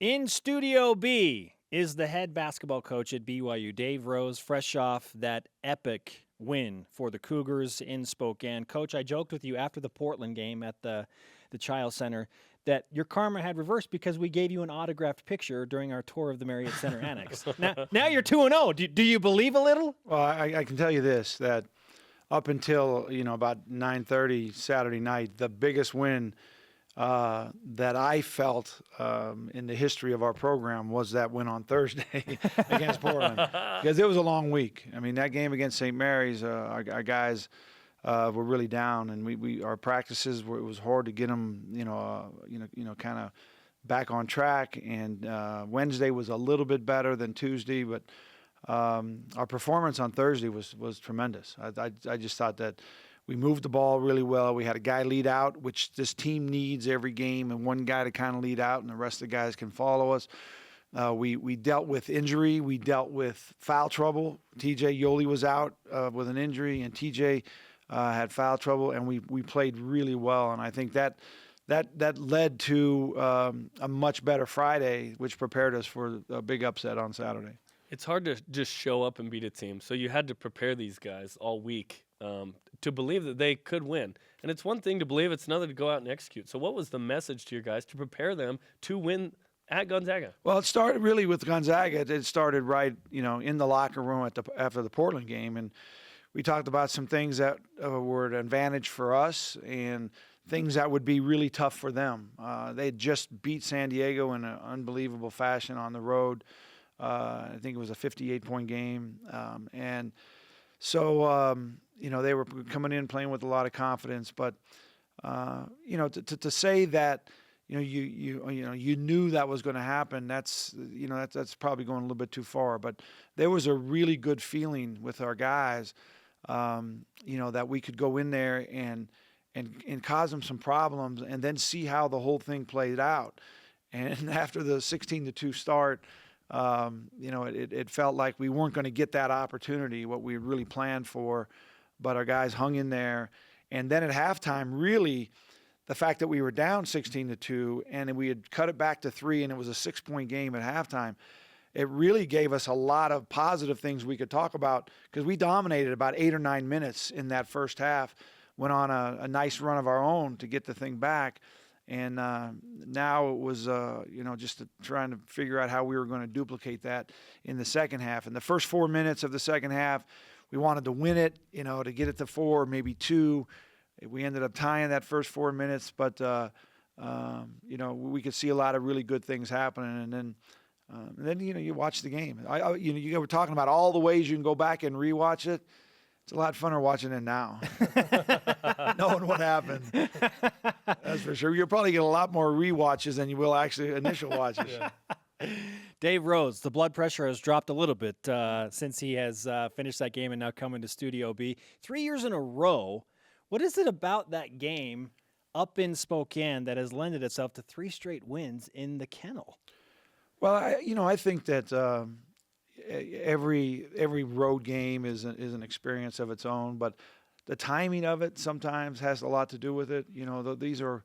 In Studio B is the head basketball coach at BYU, Dave Rose, fresh off that epic win for the Cougars in Spokane. Coach, I joked with you after the Portland game at the Child Center that your karma had reversed because we gave you an autographed picture during our tour of the Marriott Center Annex. Now you're 2-0. Do you believe a little? Well, I can tell you this, that up until, about 9:30 Saturday night, the biggest win that I felt in the history of our program was that win on Thursday against Portland, because it was a long week. I mean, that game against St. Mary's, our guys were really down, and our practices it was hard to get them, kind of back on track. And Wednesday was a little bit better than Tuesday, but our performance on Thursday was tremendous. I just thought that we moved the ball really well. We had a guy lead out, which this team needs every game, and one guy to kind of lead out, and the rest of the guys can follow us. We dealt with injury. We dealt with foul trouble. TJ Yoli was out with an injury, and TJ had foul trouble, and we played really well. And I think that led to a much better Friday, which prepared us for a big upset on Saturday. It's hard to just show up and beat a team, so you had to prepare these guys all week to believe that they could win. And it's one thing to believe, it's another to go out and execute. So what was the message to your guys to prepare them to win at Gonzaga? Well, it started really with Gonzaga. It started right, in the locker room after the Portland game, and we talked about some things that were an advantage for us and things that would be really tough for them. They had just beat San Diego in an unbelievable fashion on the road. I think it was a 58-point game, and so they were coming in playing with a lot of confidence. But to say that you knew that was going to happen, that's probably going a little bit too far. But there was a really good feeling with our guys, that we could go in there and cause them some problems, and then see how the whole thing played out. And after the 16-2 start, it felt like we weren't going to get that opportunity, what we really planned for, but our guys hung in there. And then at halftime, really, the fact that we were down 16-2 and we had cut it back to 3, and it was a 6-point game at halftime, it really gave us a lot of positive things we could talk about, because we dominated about 8 or 9 minutes in that first half, went on a nice run of our own to get the thing back. And now it was, just trying to figure out how we were going to duplicate that in the second half. In the first 4 minutes of the second half, we wanted to win it, to get it to 4, maybe 2. We ended up tying that first 4 minutes, but, we could see a lot of really good things happening. And then you watch the game. You were talking about all the ways you can go back and rewatch it. It's a lot funner watching it now, knowing what happened. That's for sure. You'll probably get a lot more rewatches than you will actually initial watches. Yeah. Dave Rose, the blood pressure has dropped a little bit since he has finished that game and now coming to Studio B. 3 years in a row. What is it about that game up in Spokane that has lended itself to 3 straight wins in the Kennel? Well, I think that every road game is an experience of its own, but the timing of it sometimes has a lot to do with it. These are,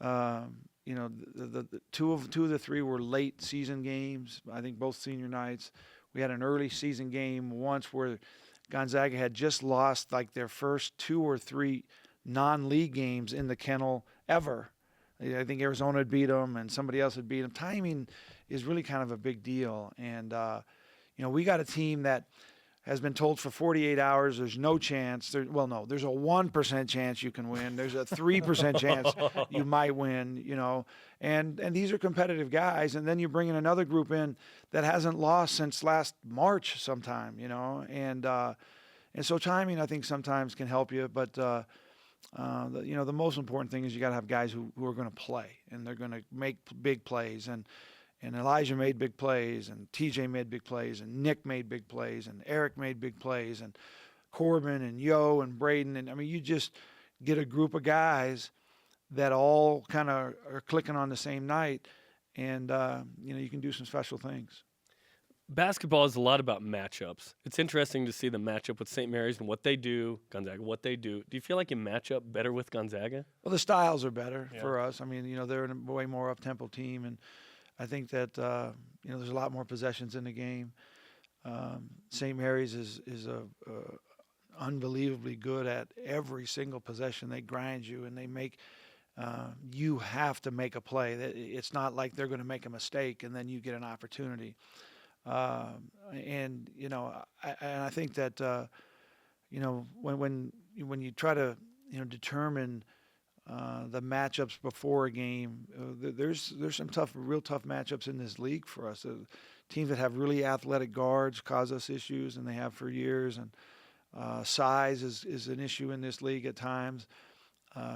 the two of the 3 were late season games. I think both senior nights. We had an early season game once where Gonzaga had just lost like their first 2 or 3 non-league games in the Kennel ever. I think Arizona had beat them and somebody else had beat them. Timing is really kind of a big deal. And, we got a team that has been told for 48 hours there's no chance. There's a 1% chance you can win. There's a 3% chance you might win, And these are competitive guys. And then you bring in another group in that hasn't lost since last March sometime, And so timing, I think, sometimes can help you. But, the most important thing is you got to have guys who are going to play, and they're going to make big plays. And Elijah made big plays, and TJ made big plays, and Nick made big plays, and Eric made big plays, and Corbin and Yo and Braden. And, you just get a group of guys that all kind of are clicking on the same night, and, you can do some special things. Basketball is a lot about matchups. It's interesting to see the matchup with St. Mary's and what they do, Gonzaga, what they do. Do you feel like you match up better with Gonzaga? Well, the styles are better for us. They're a way more up-tempo team, and I think that there's a lot more possessions in the game. St. Mary's is unbelievably good at every single possession. They grind you and they make you have to make a play. It's not like they're going to make a mistake and then you get an opportunity. And I think that when you try to determine the matchups before a game, there's some real tough matchups in this league for us. Teams that have really athletic guards cause us issues, and they have for years. And size is an issue in this league at times.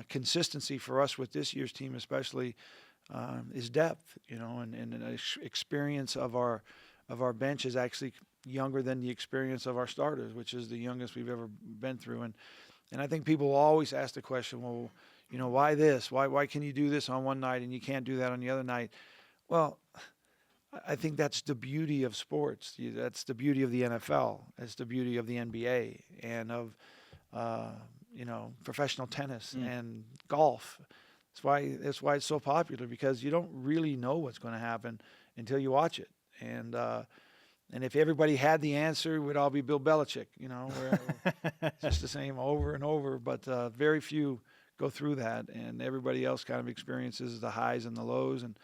Consistency for us with this year's team especially is depth, and experience of our bench is actually younger than the experience of our starters, which is the youngest we've ever been through. And I think people will always ask the question, well, why this? Why can you do this on one night and you can't do that on the other night? Well, I think that's the beauty of sports. That's the beauty of the NFL. It's the beauty of the NBA and of professional tennis and golf. That's why it's so popular, because you don't really know what's going to happen until you watch it. And if everybody had the answer, it would all be Bill Belichick. Where it's just the same over and over. But very few go through that, and everybody else kind of experiences the highs and the lows. And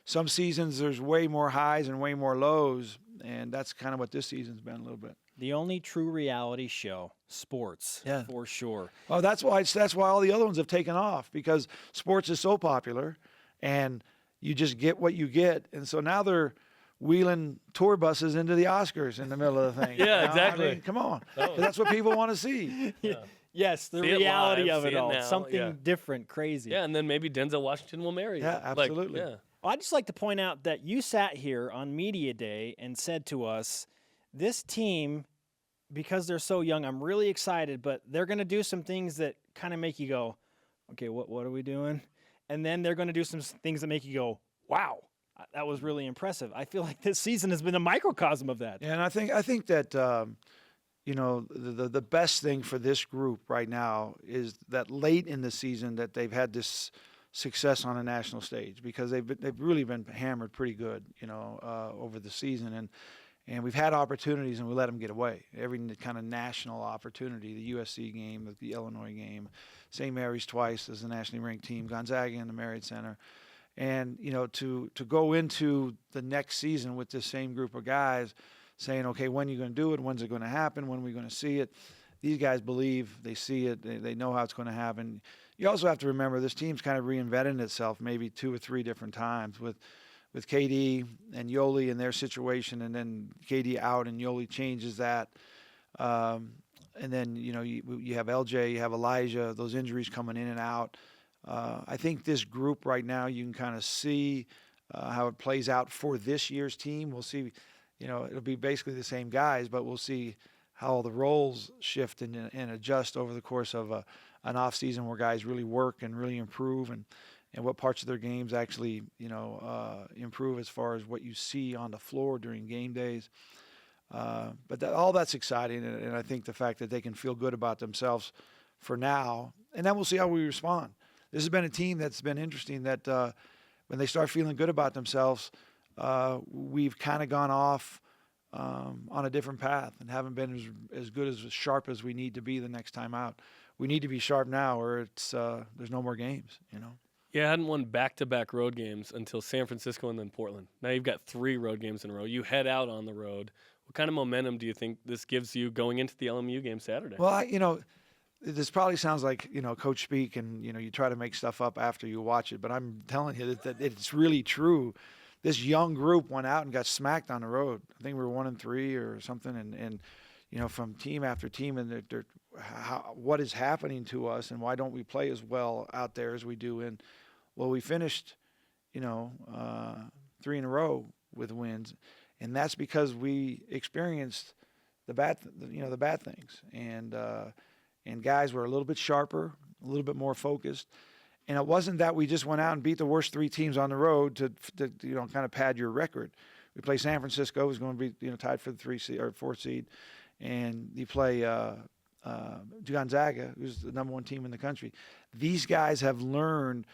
some seasons there's way more highs and way more lows, and that's kind of what this season's been a little bit. The only true reality show, sports, for sure. Oh, that's why all the other ones have taken off, because sports is so popular, and you just get what you get. And so now they're wheeling tour buses into the Oscars in the middle of the thing. Yeah, exactly. I mean, come on. That's what people want to see. Yeah. Yes, the See it reality live, of see it it all. now, Something different, crazy. Yeah, and then maybe Denzel Washington will marry you. Yeah, absolutely. Yeah. Well, I'd just like to point out that you sat here on Media Day and said to us, this team, because they're so young, I'm really excited, but they're going to do some things that kind of make you go, okay, what are we doing? And then they're going to do some things that make you go, wow, that was really impressive. I feel like this season has been a microcosm of that. Yeah, and I think that the best thing for this group right now is that late in the season that they've had this success on a national stage, because they've really been hammered pretty good, over the season, and we've had opportunities and we let them get away. Every kind of national opportunity, the USC game, the Illinois game, St. Mary's twice as a nationally ranked team, Gonzaga in the Marriott Center. And, to go into the next season with this same group of guys saying, okay, when are you going to do it? When's it going to happen? When are we going to see it? These guys believe, they see it, they know how it's going to happen. You also have to remember this team's kind of reinvented itself maybe 2 or 3 different times with KD and Yoli in their situation, and then KD out and Yoli changes that. And then, you have LJ, you have Elijah, those injuries coming in and out. I think this group right now, you can kind of see how it plays out for this year's team. We'll see, it'll be basically the same guys, but we'll see how the roles shift and adjust over the course of an off season where guys really work and really improve, and what parts of their games actually, improve as far as what you see on the floor during game days. But all that's exciting, and I think the fact that they can feel good about themselves for now, and then we'll see how we respond. This has been a team that's been interesting, that when they start feeling good about themselves, we've kind of gone off on a different path and haven't been as good, as sharp as we need to be the next time out. We need to be sharp now, or there's no more games, Yeah, I hadn't won back-to-back road games until San Francisco and then Portland. Now you've got 3 road games in a row. You head out on the road. What kind of momentum do you think this gives you going into the LMU game Saturday? Well, this probably sounds like, coach speak, and, you try to make stuff up after you watch it, but I'm telling you that it's really true. This young group went out and got smacked on the road. I think we were 1-3 or something, and from team after team, and what is happening to us, and why don't we play as well out there as we do we finished, 3 in a row with wins, and that's because we experienced the bad things, and guys were a little bit sharper, a little bit more focused. And it wasn't that we just went out and beat the worst 3 teams on the road to kind of pad your record. We play San Francisco, who's going to be tied for the 3 seed or 4th seed, and you play Gonzaga, who's the #1 team in the country. These guys have learned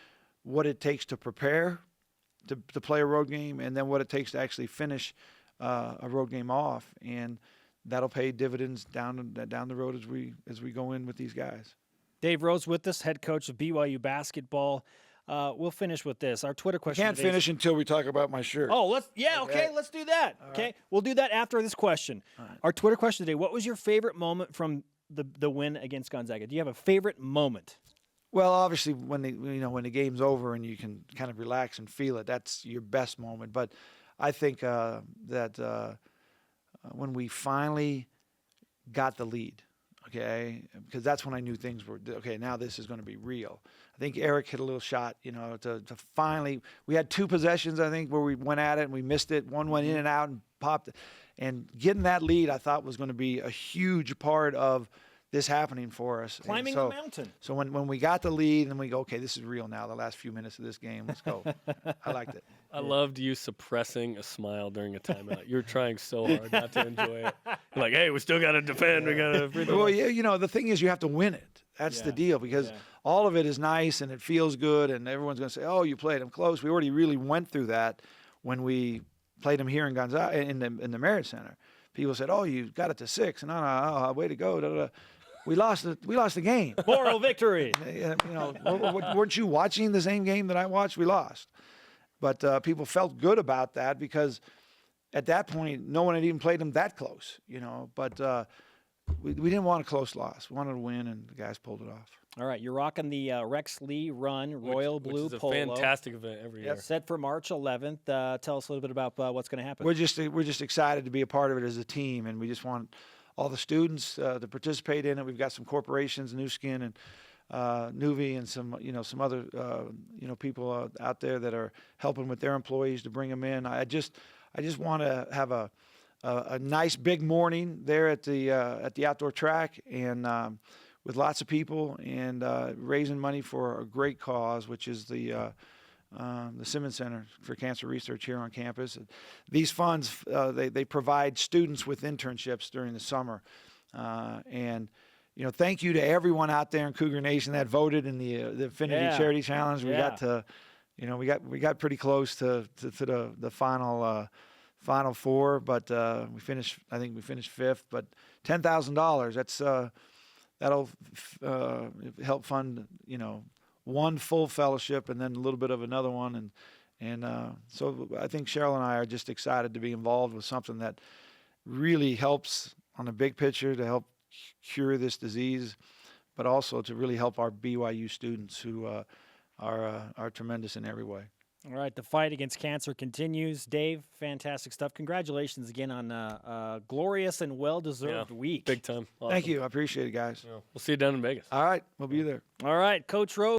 what it takes to prepare to play a road game, and then what it takes to actually finish a road game off, and that'll pay dividends down the road as we go in with these guys. Dave Rose with us, head coach of BYU basketball. We'll finish with this. Our Twitter question. Can't finish until we talk about my shirt. Oh, okay, let's do that. All Okay, right. we'll do that after this question. All right. Our Twitter question today: what was your favorite moment from the win against Gonzaga? Do you have a favorite moment? Well, obviously, when the game's over and you can kind of relax and feel it, that's your best moment. But I think that when we finally got the lead, okay, because that's when I knew things were okay. Now this is going to be real. I think Eric hit a little shot, to finally. We had 2 possessions, I think, where we went at it and we missed it. One went in and out and popped it. And getting that lead, I thought, was going to be a huge part of this happening for us. Climbing the mountain. So when we got the lead and we go, okay, this is real now. The last few minutes of this game, let's go. I liked it. I loved you suppressing a smile during a timeout. You're trying so hard not to enjoy it. You're like, hey, we still got to defend. We got to. Well, yeah, the thing is, you have to win it. That's the deal, because all of it is nice and it feels good, and everyone's going to say, oh, you played them close. We already really went through that when we played them here in Gonzaga in the Marriott Center. People said, oh, you got it to 6. No, way to go. Da, da, da. We lost the game. Moral victory. Weren't you watching the same game that I watched? We lost. But people felt good about that because at that point, no one had even played them that close, But we didn't want a close loss. We wanted to win, and the guys pulled it off. All right, you're rocking the Rex Lee Run Royal Blue which is a Polo. fantastic event every year. Set for March 11th. Tell us a little bit about what's going to happen. We're just excited to be a part of it as a team, and we just want all the students to participate in it. We've got some corporations, New Skin and Nuvi, and some other people out there that are helping with their employees to bring them in. I just want to have a nice big morning there at the outdoor track, and with lots of people, and raising money for a great cause, which is the Simmons Center for Cancer Research here on campus. These funds, they provide students with internships during the summer. And thank you to everyone out there in Cougar Nation that voted in the Affinity Charity Challenge. We got to, we got pretty close to the final 4, but I think we finished 5th. But $10,000, that'll help fund, one full fellowship and then a little bit of another one. And so I think Cheryl and I are just excited to be involved with something that really helps on the big picture to help cure this disease, but also to really help our BYU students who are tremendous in every way. All right, the fight against cancer continues. Dave, fantastic stuff. Congratulations again on a glorious and well-deserved week. Big time. Awesome. Thank you. I appreciate it, guys. We'll see you down in Vegas. All right, we'll be there. All right, Coach Rose.